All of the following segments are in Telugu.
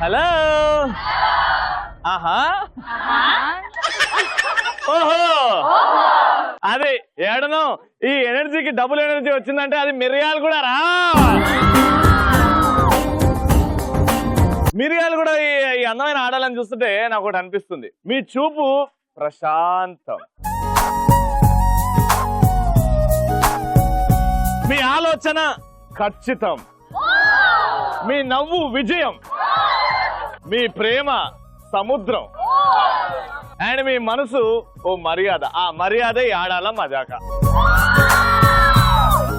హలో ఆహా ఓహో అది ఏడను ఈ ఎనర్జీకి డబుల్ ఎనర్జీ వచ్చిందంటే అది మిరియాలు కూడా రా మిరియాలు కూడా ఈ అందమైన ఆడాలని చూస్తుంటే నాకు ఒకటి అనిపిస్తుంది. మీ చూపు ప్రశాంతం, మీ ఆలోచన ఖచ్చితం, మీ నవ్వు విజయం, మీ ప్రేమ సముద్రం, అండ్ మీ మనసు ఓ మర్యాద. ఆ మర్యాద ఆడాల మజాక.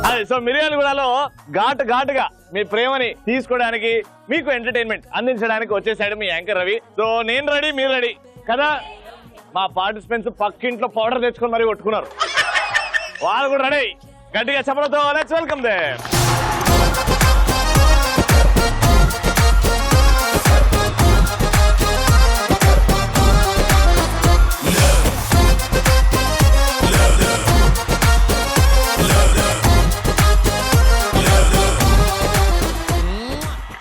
అదే సో మిర్యాలగూడలో ఘాటుగా మీ ప్రేమని తీసుకోవడానికి, మీకు ఎంటర్టైన్మెంట్ అందించడానికి వచ్చేసాడు మీ యాంకర్ రవి. సో నేను రెడీ, మీరు రెడీ కదా? మా పార్టిసిపెంట్స్ పక్కింట్లో పౌడర్ తెచ్చుకొని మరీ కొట్టుకున్నారు. వాళ్ళు కూడా రెడీ. గట్టిగా చెప్పడంతో లెట్స్ వెల్కమ్ దే.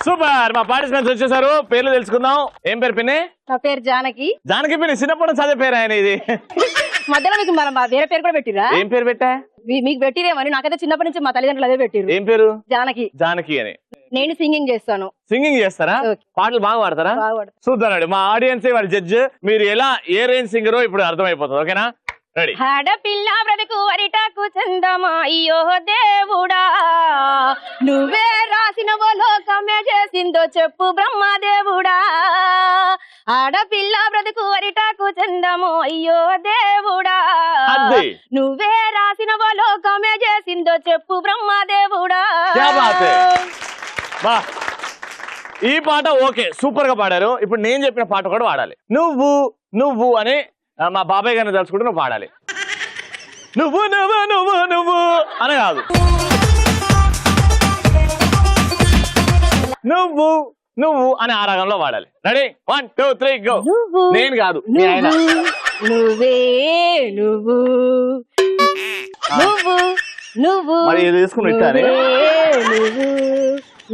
సూపర్. మా పార్టిసిపెంట్స్ వచ్చేసారు. పేర్లు తెలుసుకుందాం. ఏం పేరు పిన్ని? నా పేరు జానకి. జానకి పిన్ని చిన్నప్పుడు చదివే పేరు ఆయన ఇది. మధ్యలో మీకు వేరే పేరు కూడా పెట్టిరా? ఏం పేరు పెట్టా? మీకు పెట్టిరేమని. నాకైతే చిన్నప్పటి నుంచి మా తల్లిదండ్రులు అదే పెట్టిరు. ఏం పేరు? జానకి. జానకి అని. నేను సింగింగ్ చేస్తాను. సింగింగ్ చేస్తారా? పాటలు బాగా పాడతారా? చూద్దానండి మా ఆడియన్స్ వాళ్ళ జడ్జ్. మీరు ఎలా ఏ రేంజ్ సింగరో ఇప్పుడు అర్థమైపోతుంది. ఓకేనా? రెడీ. ఆడపిల్ల బ్రతుకు అరిటాకు చందమా అయ్యో దేవుడా, నువ్వే రాసిన లోకమే చేసిందో చెప్పు బ్రహ్మదేవుడా. ఆడపిల్ల బ్రతుకు అరిటాకు చందమో అయ్యో దేవుడా, నువ్వే రాసిన లోకమే చేసిందో చెప్పు బ్రహ్మదేవుడా. ఈ పాట ఓకే, సూపర్ గా పాడారు. ఇప్పుడు నేను చెప్పిన పాట కూడా పాడాలి. నువ్వు నువ్వు అని మా బాబాయ్ గారిని తలుచుకుంటే నువ్వు పాడాలి. నువ్వు నువ్వు నువ్వు నువ్వు అని కాదు, నువ్వు నువ్వు అని ఆ రాగంలో పాడాలి. రెడీ? 1 2 3 గో. నేను కాదు, నువ్వే నువ్వు నువ్వు నువ్వు మరి ఇది తీసుకుని ఇట్టారే. నువ్వు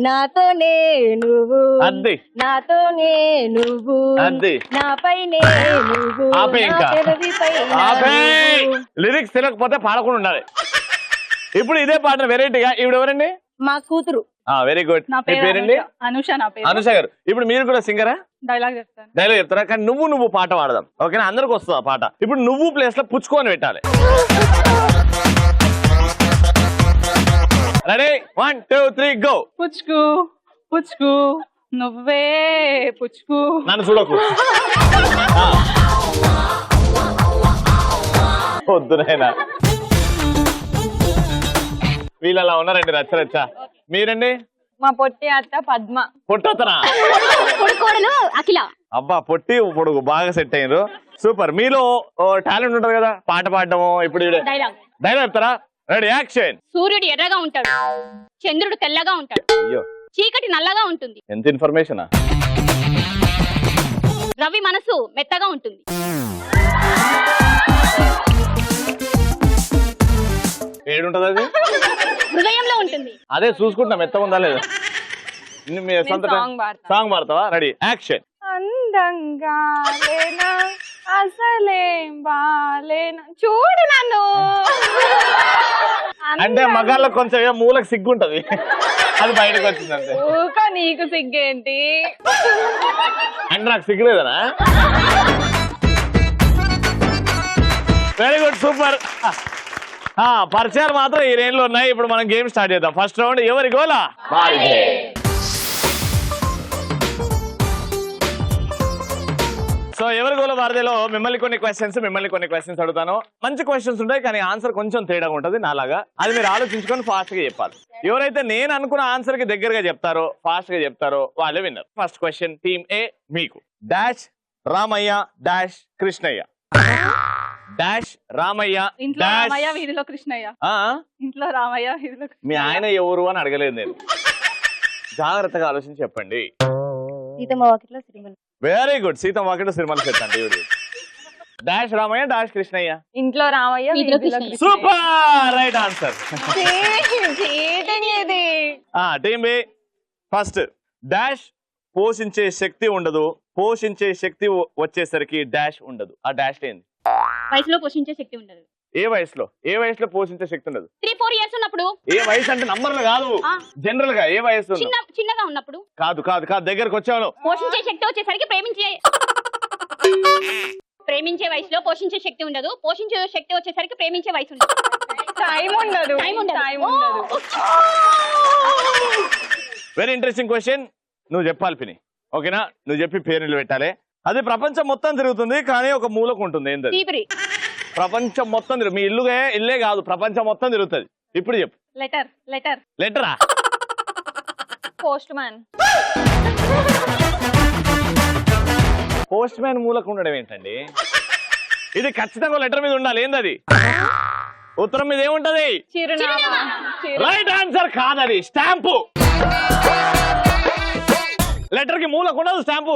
నాతోనే నువ్వు, అద్ది నాతోనే నువ్వు, అద్ది నాపైనే నువ్వు. లిరిక్స్ తెలియకపోతే పాడకుండా ఉండాలి. ఇప్పుడు ఇదే పాట వెరైటీగా. ఇప్పుడు ఎవరండి? మా కూతురు. Very good. మీ పేరండి? అనుష. నా పేరు అనుష గారు. ఇప్పుడు మీరు కూడా సింగరా? డైలాగ్ చెప్తాను. డైలాగ్ చెప్తారా? కానీ నువ్వు నువ్వు పాట పాడదాం. ఓకేనా? అందరికి వస్తుంది ఆ పాట. ఇప్పుడు నువ్వు ప్లేస్ లో పుచ్చుకొని పెట్టాలి. రెడీ? 1 2 3 గో. పుచ్చుకు పుచ్చుకు నువ్వే పుచ్చుకు. నన్ను చూడకు. వద్దునైనా వీళ్ళు అలా ఉన్నారండి. రచ్చ. మీరండి? మా పొట్టి అత్త పద్మ. పొట్టతనా? అఖిల. అబ్బా పొట్టి పొడుగు బాగా సెట్ అయ్యారు. సూపర్. మీలో టాలెంట్ ఉంటుంది కదా పాట పాడటము. ఇప్పుడు డైలాగ్ చెప్తారా? Ready action. సూర్యుడు ఎర్రగా ఉంటాడు, చంద్రుడు తెల్లగా ఉంటాడు, అయ్యో చీకటి నల్లగా ఉంటుంది. ఎంత ఇన్ఫర్మేషన్. రవి మనసు మెత్తగా ఉంటుంది. ఏడుంటది అది? హృదయంలో ఉంటుంది. అదే చూసుకుంటా మెత్తగా ఉందా లేదా. సాంగ్ పాడతావా? Ready action. అందంగా లేనా అసలేం బాలేనా చూడు నన్ను. అంటే మగాళ్ళకి కొంచెం మూలకు సిగ్గుంటది, అది బయటకు వచ్చిందంటే. నీకు సిగ్గేంటి? అంటే నాకు సిగ్గులేదనా? Very good, super. పరిచయాలు మాత్రం ఈ రేంజ్ లో ఉన్నాయి. ఇప్పుడు మనం గేమ్ స్టార్ట్ చేద్దాం. ఫస్ట్ రౌండ్ ఎవరి గోలా? సో ఎవరి గోల వారదేలో మిమ్మల్ని కొన్ని క్వశ్చన్స్ అడుగుతాను. మంచి క్వశ్చన్స్ ఉంటాయి కానీ ఆన్సర్ కొంచెం తేడాగా ఉంటుంది నాలాగా. అది మీరు ఆలోచించుకొని ఫాస్ట్ గా చెప్పాలి. ఎవరైతే నేను అనుకున్న ఆన్సర్ కి దగ్గరగా చెప్తారో, ఫాస్ట్ గా చెప్తారో వాళ్ళే winner. First question team a మీకు. Dash Ramayya dash Krishnayya. Dash Ramayya Ramayya వీధిలో కృష్ణయ్య. ఇంట్లో రామయ్య వీధిలో. మీ ఆయన ఎవరు అని అడగలేదు నేను. జాగ్రత్తగా ఆలోచించి చెప్పండి. Very good. సీతమ్మ వాకిట్లో సిరిమల్ల చెట్టు అంటే ఇవి. Dash Ramayya dash Krishnayya. ఇంట్లో Ramayya super, right answer. Team B first dash పోషించే శక్తి ఉండదు, పోషించే శక్తి వచ్చేసరికి డాష్ ఉండదు. ఆ డాష్ ఏంది? వయసులో పోషించే శక్తి ఉండదు. ఏ వయసులో పోషించే శక్తి ఉండదు? 3-4 years ఉన్నప్పుడు. ఏ వయసు అంటే నంబర్లు కాదు, జనరల్ గా ఏ వయసు? చిన్నగా ఉన్నప్పుడు. కాదు కాదు కాదు, దగ్గరకు వచ్చాను. పోషించే శక్తి వచ్చేసరికి ప్రేమించే వయసులో పోషించే శక్తి ఉండదు, పోషించే శక్తి వచ్చేసరికి ప్రేమించే వయసు ఉండదు. టైం ఉండదు. Very interesting question. నువ్వు చెప్పాలి పిని, ఓకేనా? నువ్వు చెప్పి పేర్లు పెట్టాలి. అది ప్రపంచం మొత్తం తిరుగుతుంది కానీ ఒక మూలకు ఉంటుంది. ఏంటది? తీపిరి. ప్రపంచం మొత్తం మీ ఇల్లే కాదు, ప్రపంచం మొత్తం తిరుగుతుంది. ఇప్పుడు చెప్పు. లెటరా? Postman. పోస్ట్ మ్యాన్ మూలకు ఉండడం ఏంటండి? ఇది ఖచ్చితంగా లెటర్ మీద ఉండాలి. ఏందది? ఉత్తరం మీద ఏముంటది? చిరునామా. రైట్ ఆన్సర్ కాదది, స్టాంపు. లెటర్ కి మూలకు ఉండదు స్టాంపు.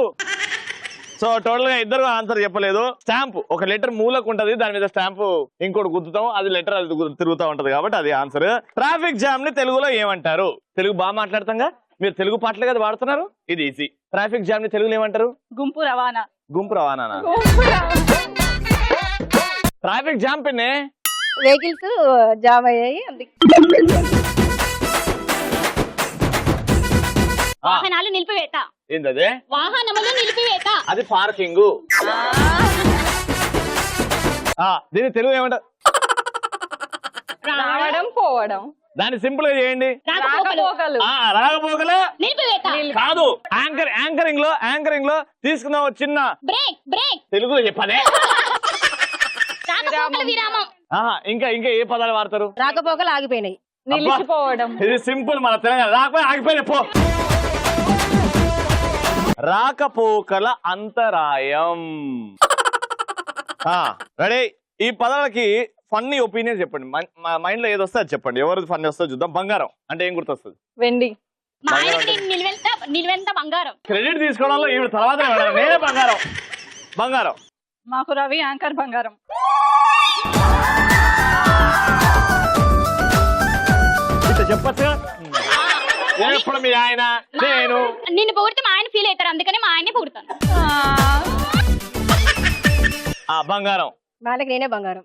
సో టోటల్ గా ఇద్దరు ఆన్సర్ చెప్పలేదు. స్టాంపు ఒక లెటర్ మూలకు ఉంటది, దాని మీద స్టాంపు ఇంకోటి గుద్దుతాం, అది లెటర్ అది తిరుగుతూ ఉంటది కాబట్టి అది ఆన్సర్. ట్రాఫిక్ జామ్ ని తెలుగులో ఏమంటారు? తెలుగు బాగా మాట్లాడతాంగా, మీరు తెలుగు పాటలే కదా వాడుతున్నారు, ఇది ఈజీ. ట్రాఫిక్ జామ్ ని తెలుగులో ఏమంటారు? గుంపు రవాణా. గుంపు రవాణా. ట్రాఫిక్ జామ్ పిన్నే వెహికల్స్ జామ్ అయ్యాయి. వాహనాలు నిలిపివేత. ఏంటదే? వాహనములు నిలిపివేత. అది పార్కింగ్. దీని తెలుగు ఏమంటారు? రావడం పోవడం. దాన్ని సింపుల్ గా చేయండి. రాకపోకలు. రాకపోకల నిలిపివేత కాదు. యాంకరింగ్ లో తీసుకుందాం చిన్న బ్రేక్. తెలుగులో చెప్పదే. రాకపోకల విరామం. ఇంకా ఏ పదాలు వాడతారు? రాకపోకలు ఆగిపోయినాయి. నిలిచిపోవడం. ఇది సింపుల్, మన తెలంగాణ. రాకపోయి ఆగిపోయిన పో. రాకపోకల అంతరాయం. రెడీ? ఈ పదాలకి ఫన్నీ ఒపీనియన్ చెప్పండి. మైండ్ లో ఏది వస్తే అది చెప్పండి. ఎవరు ఫన్నీ వస్తుందో చూద్దాం. బంగారం అంటే ఏం గుర్తొస్తుంది? వెండి. మా ఆయనకి నిలువెంత బంగారం. క్రెడిట్ తీసుకోవడంలో ఈవిడ తర్వాత నేనే బంగారం. మాకు రవి యాంకర్ బంగారం. చెప్పచ్చుగా. ఎప్పుడు మీ ఆయన నేను నిన్ను పొగిడితే మా ఆయన ఫీల్ అవుతారు, అందుకని మా ఆయనే పొగుడుతాను. బంగారం. వాళ్ళకి నేనే బంగారం.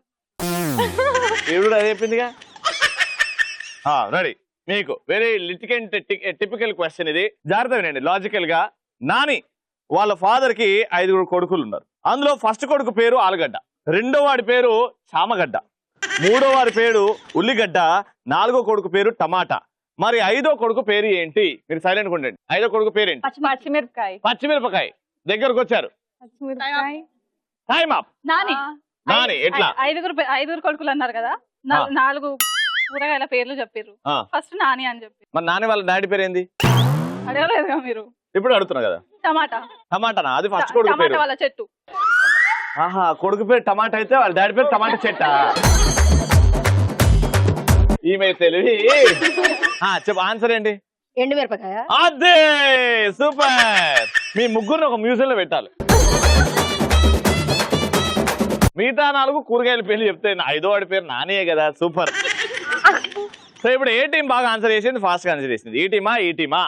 ఎవడు అది చెప్పిందిగా. రెడీ? మీకు వెరీ టిపికల్ క్వశ్చన్ ఇది. జాగ్రత్త వినండి లాజికల్ గా. నాని వాళ్ళ ఫాదర్ కి 5 కొడుకులు ఉన్నారు. అందులో ఫస్ట్ కొడుకు పేరు ఆలుగడ్డ, రెండో వాడి పేరు చామగడ్డ, మూడో వాడి పేరు ఉల్లిగడ్డ, 4గో కొడుకు పేరు టమాటా. మరి 5వ కొడుకు పేరు ఏంటి? మీరు సైలెంట్ గా ఉండండి. 5వ కొడుకు పేరు ఏంటి? పచ్చిమిరపకాయ. దగ్గరకు వచ్చారు. Time up. నాని ఎట్లా? 5 కొడుకులు అన్నారు కదా, 4 కూరగాయల పేర్లు చెప్పారు. ఫస్ట్ నాని అని చెప్పి. మరి నాని వాళ్ళ డాడీ పేరు ఏంది? అడగలేదుగా మీరు. ఇప్పుడు అడుగుతున్నారు కదా. టమాటానా? అది ఫస్ట్ కొడుకు పేరు. వాళ్ళ చెట్టు. కొడుకు పేరు టమాటా అయితే వాళ్ళ డాడీ పేరు టమాటా చెట్టా? ఈమె తెలివి. చెప్పు ఆన్సర్ ఏంటి? ఎండు మిరపకాయ. అదే సూపర్. మీ ముగ్గురు ఒక మ్యూజియం లో పెట్టాలి. మిగతా 4 కూరగాయల పేర్లు చెప్తే 5వ వాడి పేరు నానియే కదా. సూపర్. సో ఇప్పుడు ఏ టీం బాగా ఆన్సర్ చేసింది? ఫాస్ట్ గా ఆన్సర్ చేసింది. ఈ టీమా?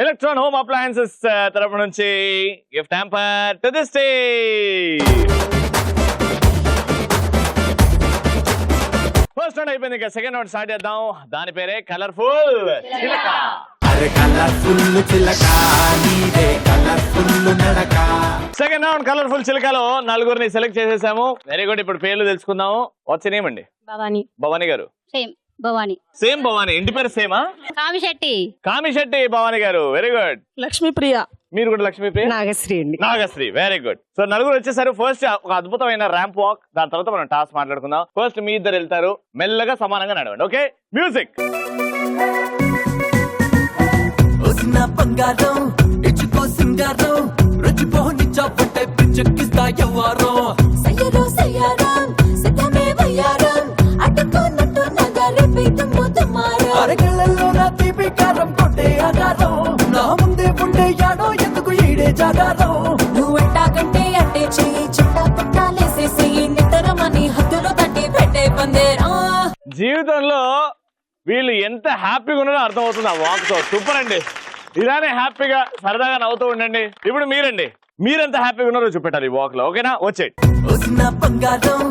ఎలక్ట్రాన్ హోమ్ అప్లయన్సెస్ తరపు నుంచి gift hamper to the stage. First round అయిపోయింది, ఇంకా సెకండ్ రౌండ్ స్టార్ట్ చేద్దాం. దాని పేరే కలర్ఫుల్ చిలక. సెకండ్ రౌండ్ కలర్ఫుల్ చిలకలో 4గురిని సెలెక్ట్ చేసేసాము. Very good. ఇప్పుడు పేర్లు తెలుసుకుందాము. వాట్స్ నేమ్ అండి? భవానీ గారు. సేమ్ భవానీ. ఇంటి పేరు సేమా? కామిశెట్టి భవానీ గారు. Very good. లక్ష్మీప్రియ. మీరు కూడా Lakshmipriya. Nagasri. Very good. So 4గురు వచ్చేసారు. ఫస్ట్ ఒక అద్భుతమైన ర్యాంప్ వాక్, దాని తర్వాత మనం టాస్క్ మాట్లాడుకుందాం. ఫస్ట్ మీ ఇద్దరు వెళ్తారు, మెల్లగా సమానంగా నడవండి. Okay, music. అరగళ్ళలో నా తీపి కారం కొట్టే ఆధారం, నా ముందే ఉండే యాడో ఎందుకు ఈడే జాగారం. నువ్వెట్టాకంటే అట్టే చెయ్యి, చుట్టా పుట్టాలేసేసి నితరమని హద్దులో తట్టి పెట్టే పందేరా. జీవితంలో వీళ్ళు ఎంత హ్యాపీగా ఉన్నారో అర్థమవుతుంది ఆ వాక్ తో. సూపర్ అండి, ఇలానే హ్యాపీగా సరదాగా నవ్వుతూ ఉండండి. ఇప్పుడు మీరెంత హ్యాపీగా ఉన్నారో చూపెట్టాలి ఈ వాక్ లో, ఓకేనా? వచ్చేయండి. వసిన బంగారం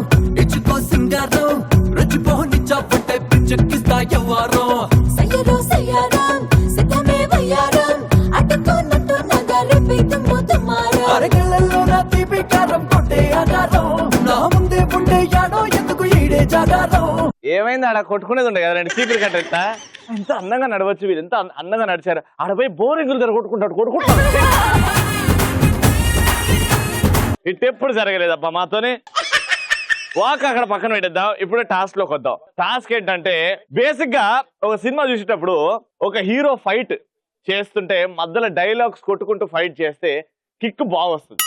ఇచ్చుకో సింగారం రచిపోని చాపట్టే పిచ్చెక్కిస్తా ఎవ్వారం సయ్యరో సయ్యారం సిద్ధమే వయ్యారం అడ్డుకున్నట్టు నగరి పీతం ముద్దమారం అరగళ్ళల్లో నా తీపి కారం కొట్టే ఆకారం నా ముందే ఉండే యాడో ఎందుకు ఈడే జాగారం. ఏమైంది, ఆడ కొట్టుకునేది ఉండే కదండి చీపురు కట్ట ఎత్తా. ఎంత అందంగా నడవచ్చు వీళ్ళు, ఎంత అందంగా నడిచారు. ఆడపోయి బోరింగులు దగ్గర కొట్టుకుంటాడు. ఇట్టెప్పుడు జరగలేదబ్బా మాతోని. వాక్ అక్కడ పక్కన పెట్టేద్దాం. ఇప్పుడు టాస్క్ లోకి వద్దాం. టాస్క్ ఏంటంటే బేసిక్ గా ఒక సినిమా చూసేటప్పుడు ఒక హీరో ఫైట్ చేస్తుంటే మధ్యలో డైలాగ్స్ కొట్టుకుంటూ ఫైట్ చేస్తే కిక్ బాగా వస్తుంది.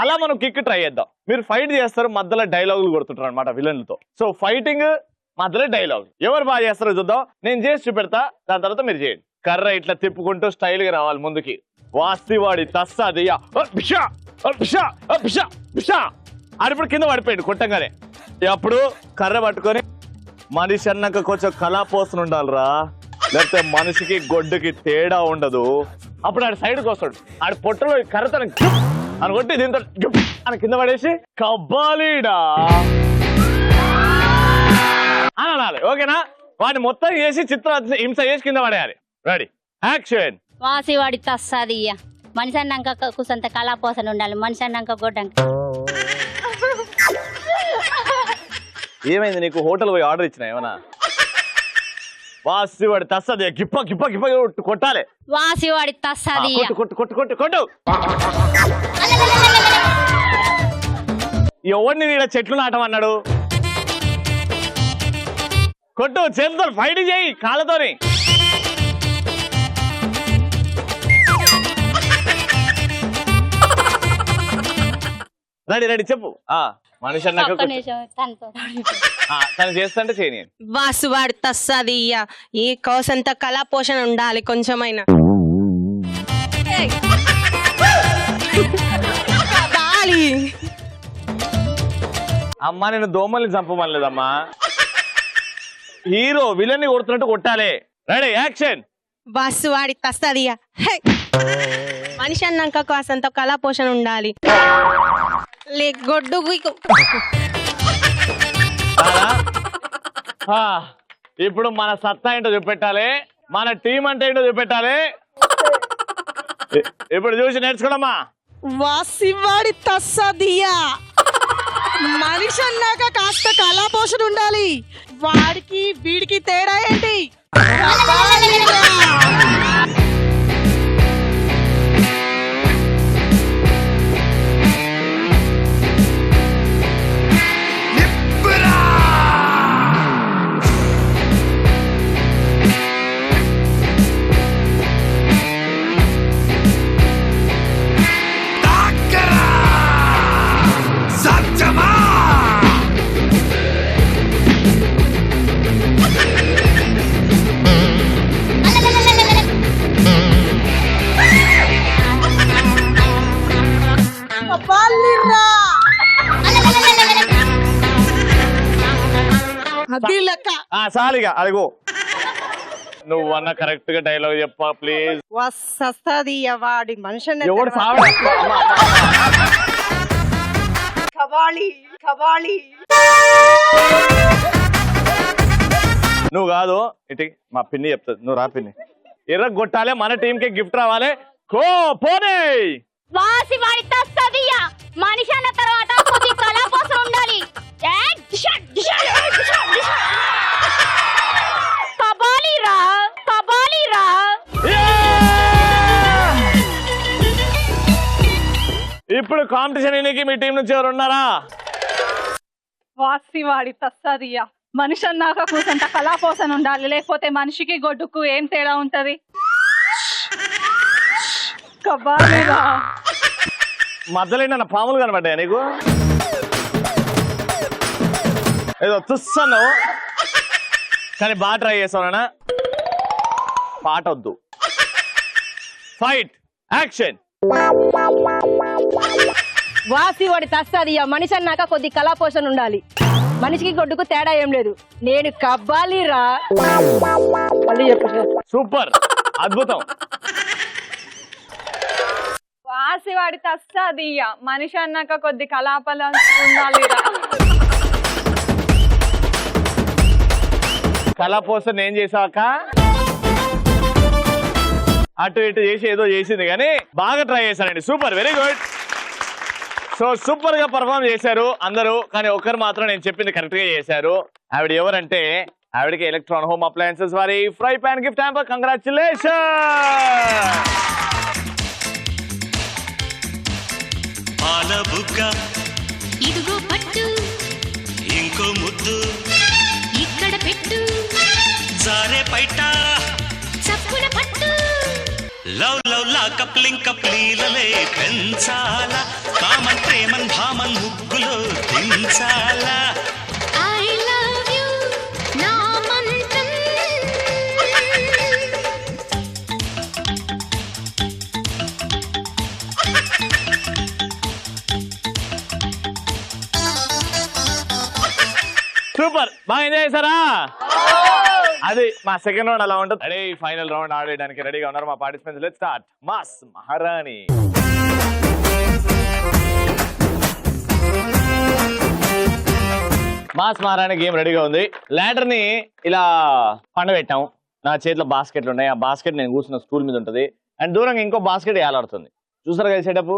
అలా మనం కిక్ ట్రై చేద్దాం. మీరు ఫైట్ చేస్తారు, మధ్యలో డైలాగులు కొడుతుంటారు అనమాట విలన్లతో. సో ఫైటింగ్ మధ్యలో డైలాగ్ ఎవరు బాగా చేస్తారో చూద్దాం. నేను చేసి చూపెడతా, దాని తర్వాత మీరు చేయండి. కర్ర ఇట్లా తిప్పుకుంటూ స్టైల్ గా రావాలి ముందుకి. వాస్తివాడి తస్సాదియా ఆడిప్పుడు కింద పడిపోయింది కొట్టంగానే. అప్పుడు కర్ర పట్టుకొని మనిషి అన్నాక కొంచెం కళాపోసన ఉండాలిరా, లేకపోతే మనిషికి గొడ్డుకి తేడా ఉండదు. అప్పుడు ఆడి సైడ్కి వస్తాడు, ఆడి పొట్టలో కర్రతో అని కొట్టి దీంతో అని కింద పడేసి కబ్బాలీడా అని అనాలి, ఓకేనా? వాడిని మొత్తం చేసి హింస చేసి కింద పడేయాలి. Ready, action. వాసివాడి తస్సాదియ్య మనిషి అన్నాక కుసంత కళాపోసన ఉండాలి, మనిషి అన్నాక గొడ్డంక. ఏమైంది నీకు, హోటల్ పోయి ఆర్డర్ ఇచ్చిన ఏమన్నా? వాసివాడి తస్సాది గిప్ప గిప్ప గిప్ప కొట్టాలి. వాసివాడి తస్సాదియ్య కొట్టు కొట్టు కొట్టు కొట్టు. ఎవరిని నీడ చెట్లు నాటమన్నాడు? కొట్టు, చేతులతో ఫైటింగ్ చేయి కాళ్ళతోని. రెడీ రెడీ చెప్పు. మనిషి అన్నాక తను చేస్తుంటే చేయని. వాసువాడు తస్సాదియ్య ఈ కోసంత కళా పోషణ ఉండాలి కొంచెమైనా. అమ్మా నేను దోమల్ని చంపమనలేదమ్మా, హీరో విలన్ని కొడుతున్నట్టు కొట్టాలి. Ready, action. వాసువాడి తస్సాదియ్య మనిషి అన్నాక కాసంత కళా పోషణ ఉండాలి, గొడ్డు. ఇప్పుడు మన సత్తా ఏంటో చూపెట్టాలి, మన టీం అంటే ఏంటో చూపెట్టాలి. ఇప్పుడు చూసి నేర్చుకోడమ్మా. వాసివాడి తస్సాదియ్య మనిషి అన్నాక కాస్త కళా పోషణ ఉండాలి, వాడికి వీడికి తేడా ఏంటి? సాలిగా అదిగో నువ్వు అన్న కరెక్ట్ గా డైలాగ్ చెప్పా ప్లీజ్. వాడి మనిషి ఎవడు నువ్వు కాదు, ఇటు మా పిన్ని చెప్తుంది, నువ్వు రా పిన్ని. ఎర్ర కొట్టాలి, మన టీం కి గిఫ్ట్ రావాలి. పోనీ వాసివాడి తస్సాదియ్య మనిషి అన్న తర్వాత కొద్ది కళాపోసన ఉండాలి. కబాలీరా కబాలీరా. ఇప్పుడు కాంపిటీషన్ ఎన్నికి మీ టీం నుంచి ఎవరు ఉన్నారా? వాసివాడి తస్సాదియ్య మనిషి అన్నాక కూసంత కళాపోసన ఉండాలి, లేకపోతే మనిషికి గొడ్డుకు ఏం తేడా ఉంటది? కబాలీరా. మధ్యలో నా పాములు కనబడ్డాయా నీకు? ఏదో తుస్సను కానీ బాగా ట్రై చేస్తావునా? పాట వద్దు, ఫైట్, యాక్షన్. వాసివాడి తస్సాదియ్య మనిషి అన్నాక కొద్ది కళా పోషణ ఉండాలి, మనిషికి గొడ్డుకు తేడా ఏం లేదు. నేను కవ్వాలిరా. మళ్ళీ చెప్పు సార్. సూపర్, అద్భుతం. వాసి వాడి తస్సదియ్య మనిషి అన్నాక కొద్ది కలాపాలు ఉండాలిరా. కళాపోసం ఏం చేసాక అటు ఇటు చేసి ఏదో చేసింది కానీ బాగా ట్రై చేశారండి. Super, very good. So super గా పర్ఫార్మ్ చేశారు అందరూ, కానీ ఒక్కరు మాత్రం నేను చెప్పింది కరెక్ట్ గా చేశారు. ఆవిడ ఎవరంటే ఆవిడకి ఎలక్ట్రాన్ హోమ్ అప్లయన్సెస్ వారి fry pan gift hamper. Congratulation. ఇదిగో పట్టు ఇంకో ముద్దు ఇక్కడ పెట్టు జారే పైట చప్పున పట్టు లవ్ లవ్ లా కప్లింగ్ కప్లీలలే పెంచాలా కామన్ ప్రేమన్ భామన్ ముగ్గులో దించాలా ఐ లవ్ యు నా మంత్రం. సూపర్, బాగా ఎంజాయ్ చేశారా? అది మా సెకండ్ రౌండ్ అలా ఉంటుంది. రెడీ, ఫైనల్ రౌండ్ ఆడేయడానికి రెడీగా ఉన్నారు మా పార్టిసిపెంట్స్. Let's start. మాస్ మహారాణి. మాస్ మహారాణి గేమ్ రెడీగా ఉంది. ల్యాడర్ ని ఇలా పండబెట్టాం. నా చేతిలో బాస్కెట్లు ఉన్నాయి. ఆ బాస్కెట్ నేను కూర్చున్న స్టూల్ మీద ఉంటుంది. అండ్ దూరంగా ఇంకో బాస్కెట్ ఏలాడుతుంది. చూసారు కదా సెటప్.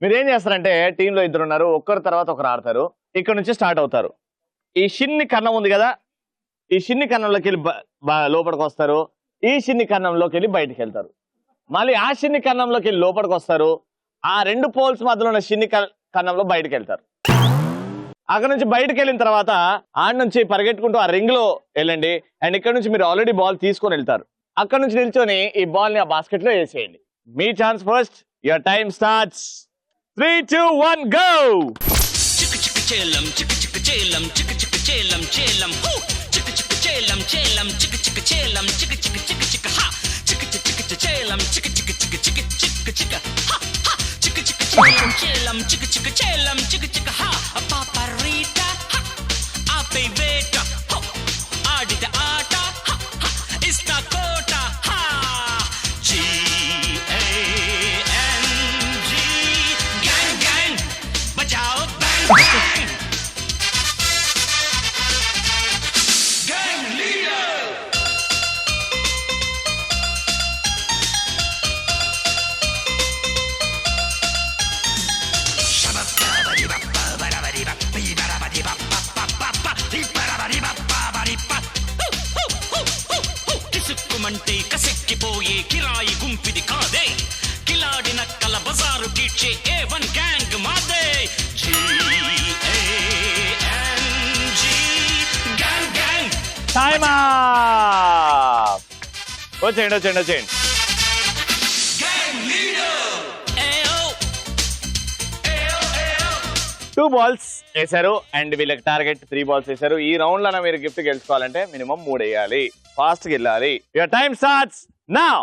మీరు ఏం చేస్తారంటే టీంలో ఇద్దరు ఉన్నారు, ఒక్కరి తర్వాత ఒకరు ఆడతారు. ఇక్కడ నుంచి స్టార్ట్ అవుతారు. ఈ షిన్ని కన్నం ఉంది కదా, ఈ షిన్ని కన్నంలోకి వెళ్ళి లోపలికి వస్తారు. ఈ షిన్ని కన్నంలోకి వెళ్ళి బయటకు వెళ్తారు. మళ్ళీ ఆ షిన్ని కన్నంలోకి వెళ్ళి లోపలికి వస్తారు. ఆ రెండు పోల్స్ మధ్యలో ఉన్న షిన్ని కన్నంలో బయటకు వెళ్తారు. అక్కడ నుంచి బయటకు వెళ్ళిన తర్వాత ఆడ నుంచి పరిగెట్టుకుంటూ ఆ రింగ్ లో వెళ్ళండి. అండ్ ఇక్కడ నుంచి మీరు ఆల్రెడీ బాల్ తీసుకొని వెళ్తారు. అక్కడ నుంచి నిల్చొని ఈ బాల్ ని ఆ బాస్కెట్ లో వేసేయండి. మీ chance first. Your time starts. 3, 2, 1 go. చిక్ చిక్ చేలం చిక్ చిక్ చేలం చిక్ చిక్ చేలం చేలం హూ చిక్ చిక్ చేలం చేలం చిక్ చిక్ చేలం చిక్ చిక్ చిక్ చిక్ హా చిక్ చిక్ చిక్ చేలం చిక్ చిక్ చిక్ చిక్ చిక్ చిక్ హా హా చిక్ చిక్ చేలం చిక్ చిక్ చేలం చిక్ చిక్ హా పాపరీటా హా ఆపే వేట హో ఆడిద ఆట హా హా ఇస్తా కోట హా G A N G gang gang బజాओ बैंग बैंग కిసుక్కుమంటే కసెక్కిపోయే కిరాయి గుంపిది కాదే కిలాడి నక్కల బజారు కీడ్చే A1 గ్యాంగ్ మాదే GANG గ్యాంగ్ గ్యాంగ్ టైమ్ వచ్చేయండి వచ్చేయండి వచ్చేయండి. ఏయో 2 balls వేశారు అండ్ వీళ్ళకి టార్గెట్ 3 balls వేశారు. ఈ రౌండ్ లో మీరు గిఫ్ట్ గెలుచుకోవాలంటే మినిమం 3 వేయాలి. ఫాస్ట్ గా వెళ్ళాలి. Your time starts now.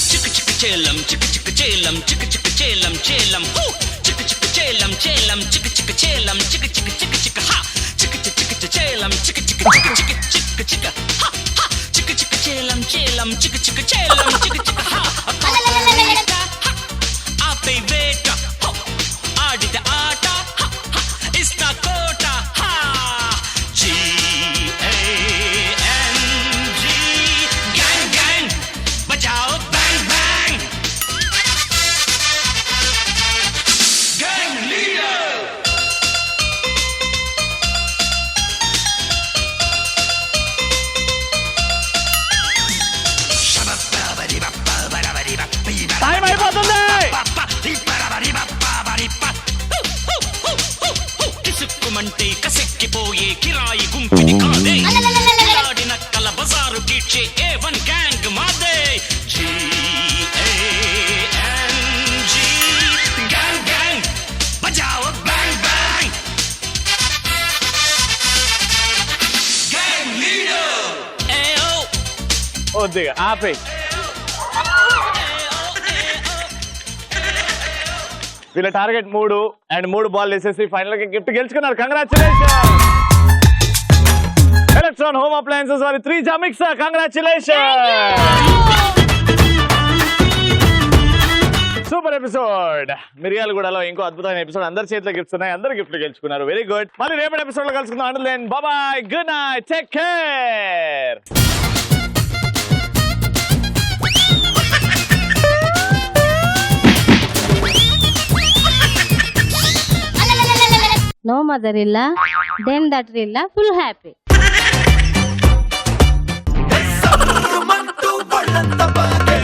చిక్ చిక్ చేలం చిక్ చిక్ చేలం చిక్ చిక్ చేలం చేలం హూ చిక్ చిక్ చేలం చేలం చిక్ చిక్ చేలం చిక్ చిక్ చిక్ చిక్ హా చిక్ చిక్ చిక్ చేలం చిక్ చిక్ చిక్ చిక్ చిక్ చిక్ హా హా చిక్ చిక్ చేలం చేలం చిక్ చిక్ చేలం చిక్ చిక్ హా ఆపే వేట హో ఆడిద ఆట హా హా ఇస్తా కోట హా G A N G gang gang బజాओ bang bang gang leader time అయిపోతుంది. కిసుక్కుమంటే కసెక్కిపోయే కిరాయి గుంపిది కాదే కిలాడి నక్కల బజారు కీడ్చే A1 గ్యాంగ్ మాదే GANG గ్యాంగ్ గ్యాంగ్ బజాओ बैंग बैंग गैंग लीडर ఏయో కొద్దిగా ఆపే. వీళ్ళ టార్గెట్ 3 అండ్ 3 బాల్ వేసేసి ఫైనల్ గా గిఫ్ట్ గెలుచుకున్నారు. కంగ్రాచులేషన్. Electron Home Appliances వారి 3 jam mixer. Congratulations. Super episode. మిర్యాలగూడలో ఇంకో అద్భుతమైన ఎపిసోడ్. అందరి చేతిలో గిఫ్ట్స్ ఉన్నాయి, అందరు గిఫ్ట్లు గెలుచుకున్నారు. Very good. మళ్ళీ రేపటి ఎపిసోడ్ లో కలుసుకుందాం. Until then bye bye, good night, take care. No mother-in-law, then daughter-in-law, full happy. సమ్మంటూ పళ్ళంత బాగే